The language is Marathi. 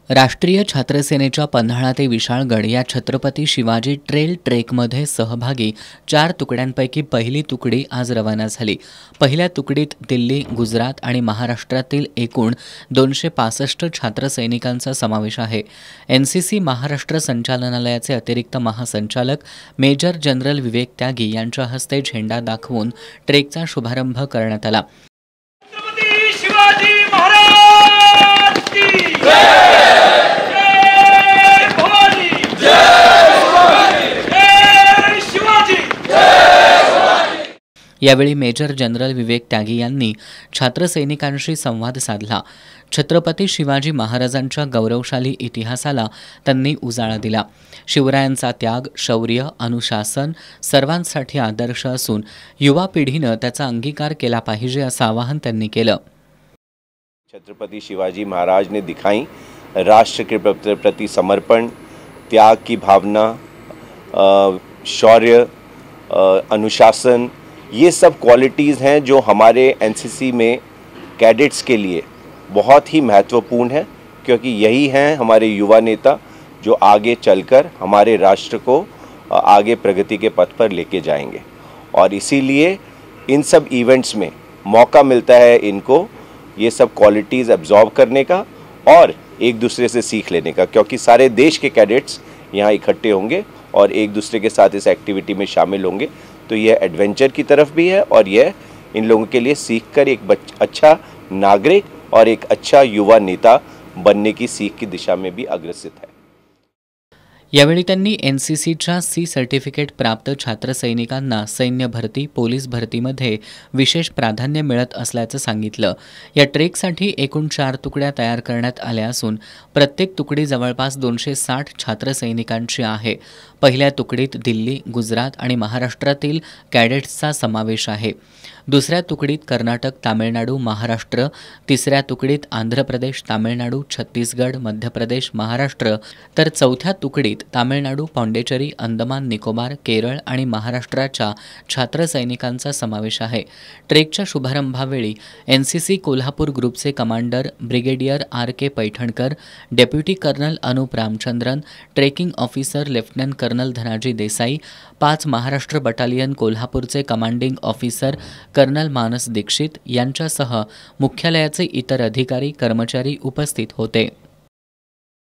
राष्ट्रीय छात्रसेनेच्या पन्हाळा ते विशाळगड या छत्रपती शिवाजी ट्रेल ट्रेकमध्ये सहभागी 4 तुकड्यांपैकी पहिली तुकडी आज रवाना झाली। पहिल्या तुकडीत दिल्ली, गुजरात आणि महाराष्ट्रातील एकूण 265 छात्रसैनिकांचा समावेश आहे। एनसीसी महाराष्ट्र संचालनालयाचे अतिरिक्त महासंचालक मेजर जनरल विवेक त्यागी यांच्या हस्ते झेंडा दाखवून ट्रेकचा शुभारंभ करण्यात आला। यावेळी मेजर जनरल विवेक त्यागी यांनी छात्रसैनिकांशी संवाद साधला। छत्रपती शिवाजी महाराजांच्या गौरवशाली इतिहासाला त्यांनी उजाळा दिला। शिवरायांचा त्याग, शौर्य, अनुशासन सर्वांसाठी आदर्श असून युवा पिढीने त्याचा अंगीकार केला पाहिजे असं आवाहन त्यांनी केलं। छत्रपति शिवाजी महाराज ने दिखाई राष्ट्र के प्रति समर्पण, त्याग की भावना, शौर्य, अनुशासन, ये सब क्वालिटीज़ हैं जो हमारे एनसीसी में कैडेट्स के लिए बहुत ही महत्वपूर्ण है, क्योंकि यही हैं हमारे युवा नेता जो आगे चलकर हमारे राष्ट्र को आगे प्रगति के पथ पर लेके जाएंगे। और इसीलिए इन सब इवेंट्स में मौका मिलता है इनको ये सब क्वालिटीज़ एब्जॉर्ब करने का और एक दूसरे से सीख लेने का, क्योंकि सारे देश के कैडेट्स यहाँ इकट्ठे होंगे और एक दूसरे के साथ इस एक्टिविटी में शामिल होंगे। तो यह एडवेंचर की तरफ भी है और यह इन लोगों के लिए सीखकर एक अच्छा नागरिक और एक अच्छा युवा नेता बनने की सीख की दिशा में भी अग्रसित है। यावेळी त्यांनी एनसीसीच्या सी सर्टिफिकेट प्राप्त छात्रसैनिकांना सैन्य भरती, पोलीस भरतीमध्ये विशेष प्राधान्य मिळत असल्याचं सांगितलं। या ट्रेकसाठी एकूण 4 तुकड्या तयार करण्यात आल्या असून प्रत्येक तुकडी जवळपास 260 छात्रसैनिकांची आहे। पहिल्या तुकडीत दिल्ली, गुजरात आणि महाराष्ट्रातील कॅडेट्सचा समावेश आहे। दुसऱ्या तुकडीत कर्नाटक, तामिळनाडू, महाराष्ट्र, तिसऱ्या तुकडीत आंध्र प्रदेश, तामिळनाडू, छत्तीसगड, मध्य प्रदेश, महाराष्ट्र, तर चौथ्या तुकडीत तामिळनाडू, पाँडेचेरी, अंदमान निकोबार, केरळ आणि महाराष्ट्राच्या छात्रसैनिकांचा समावेश आहे। ट्रेकच्या शुभारंभावेळी एनसीसी कोल्हापूर ग्रुपचे commander brigadier R K. Paithankar, deputy colonel Anup Ramachandran, trekking officer lieutenant colonel Dhanaji Desai, 5 Maharashtra battalion कोल्हापूरचे commanding officer colonel Manas Dikshit यांच्यासह मुख्यालयाचे इतर अधिकारी, कर्मचारी उपस्थित होते।